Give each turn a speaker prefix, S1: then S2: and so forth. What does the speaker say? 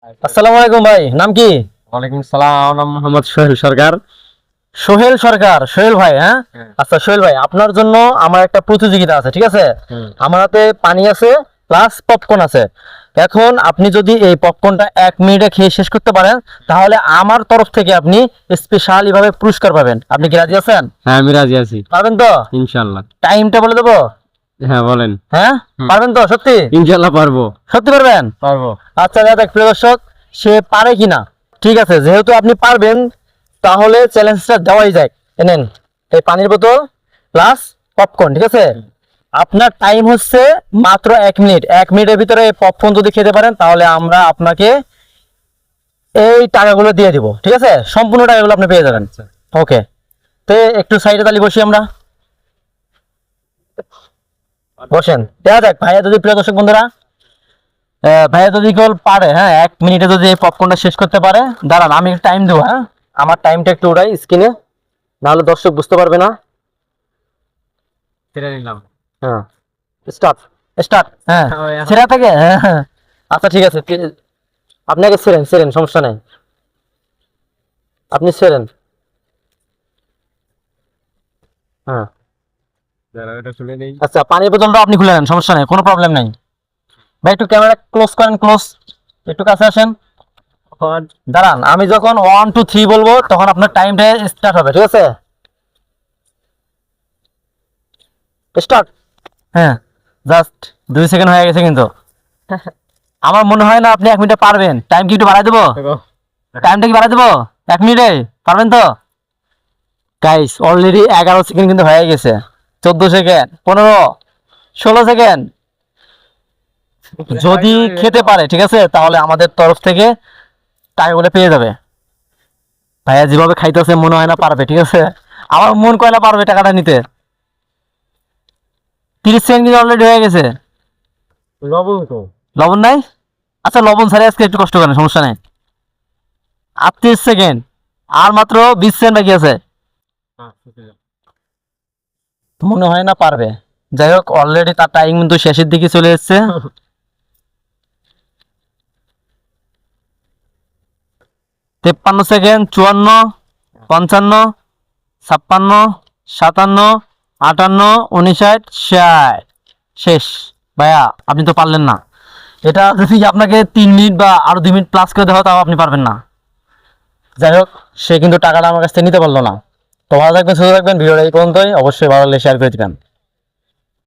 S1: আসসালামু আলাইকুম ভাই, নাম কি?
S2: ওয়ালাইকুম সালাম, নাম মোহাম্মদ সোহেল সরকার।
S1: সোহেল সরকার। সোহেল ভাই, হ্যাঁ?
S2: হ্যাঁ।
S1: আচ্ছা সোহেল ভাই, আপনার জন্য আমার একটা প্রতিযোগিতা আছে, ঠিক আছে? আমার হাতে পানি আছে প্লাস পপকর্ন আছে। এখন আপনি যদি এই পপকর্নটা 1 মিনিটে খেয়ে শেষ করতে পারেন, তাহলে আমার তরফ থেকে আপনি স্পেশালি ভাবে পুরস্কার পাবেন। আপনি কি রাজি আছেন?
S2: হ্যাঁ, আমি রাজি আছি
S1: পারবেন তো?
S2: ইনশাল্লাহ।
S1: টাইমটা বলে দেবো?
S2: হ্যাঁ বলেন।
S1: হ্যাঁ, পারবেন তো? সত্যি
S2: ইনশাল্লাহ পারবো।
S1: সত্যি পারবেন?
S2: পারবো।
S1: আচ্ছা দেখ প্রিয় দর্শক, সে পারে কিনা। ঠিক আছে, যেহেতু আপনি পারবেন তাহলে চ্যালেঞ্জটা দেওয়াই যায়। নেন এই পানির বোতল প্লাস পপকর্ন, ঠিক আছে? আপনার টাইম হচ্ছে মাত্র 1 মিনিট। 1 মিনিটের ভিতরে এই পপকর্ন যদি খেতে পারেন তাহলে আমরা আপনাকে এই টাকাগুলো দিয়ে দিব, ঠিক আছে? সম্পূর্ণ টাকাগুলো আপনি পেয়ে যাবেন। ওকে, তো একটু সাইডে তালি বসি আমরা। বসেন, দেখা যাক ভাইয়া যদি, প্রিয় দর্শক বন্ধুরা, ভাইয়া যদি কেউ পারে, হ্যাঁ 1 মিনিটে যদি এই পপকর্নটা শেষ করতে পারে। দাঁড়ান আমি টাইম দেবো, হ্যাঁ আমার টাইমটা একটু উড়াই স্ক্রিনে, নাহলে দর্শক বুঝতে পারবে না।
S2: ছেড়ে নিলাম।
S1: হ্যাঁ, স্টার্ট স্টার্ট। হ্যাঁ,
S2: এখন-
S1: ছেঁড়া থেকে, হ্যাঁ হ্যাঁ। আচ্ছা ঠিক আছে, আপনাকে ছেড়েন ছেড়েন, সমস্যা নেই, আপনি ছেড়েন। হ্যাঁ
S2: এটা শুনে নেই।
S1: আচ্ছা, পানির বোতলটা আপনি খুলে নেন, সমস্যা নেই, কোনো প্রবলেম নেই। ভাই একটু ক্যামেরা ক্লোজ করেন, ক্লোজ, একটু কাছে আসেন। দাঁড়ান আমি যখন 1 2 3 বলবো তখন আপনার টাইমটা স্টার্ট হবে, ঠিক আছে? স্টার্ট। হ্যাঁ, জাস্ট 2 সেকেন্ড হয়ে গেছে কিন্তু। আমার মনে হয় না আপনি 1 মিনিটে পারবেন। টাইম কি একটু বাড়াই দেবো? টাইমটা কি বাড়াই দেবো? 1 মিনিটে পারবেন তো? গাইস অলরেডি 11 সেকেন্ড কিন্তু হয়ে গেছে। 14 সেকেন্ড, 15, 16 সেকেন্ড। যদি খেতে পারে, ঠিক আছে, তাহলে আমাদের তরফ থেকে টাকাগুলো পেয়ে যাবে। ভাইয়া যেভাবে খাইতেছে মনে হয় না পারবে, ঠিক আছে? আমার মন কয় না পারবে টাকাটা নিতে। 30 সেকেন্ড কিন্তু অলরেডি হয়ে গেছে।
S2: লবণ তো
S1: লবণ নাই? আচ্ছা লবণ ছাড়া আজকে একটু কষ্ট করেন, সমস্যা নেই। 38 সেকেন্ড, আর মাত্র 20 সেকেন্ড বাকি আছে। মনে হয় না পারবে। যাই হোক, অলরেডি তার টাইম কিন্তু শেষের দিকে চলে এসেছে। 53 সেকেন্ড, 54, 55, 56, 57, 58, 59, 60। শেষ। ভাইয়া আপনি তো পারলেন না। এটা যদি আপনাকে 3 মিনিট বা আরো 2 মিনিট প্লাস করে দেওয়া হয় তাও আপনি পারবেন না। যাই হোক, সে কিন্তু টাকাটা আমার কাছ থেকে নিতে পারলো না। তো ভালো থাকবেন, সুস্থ থাকবেন, ভিডিওটা এই পর্যন্তই। অবশ্যই ভালো লাগলে শেয়ার করে দিবেন।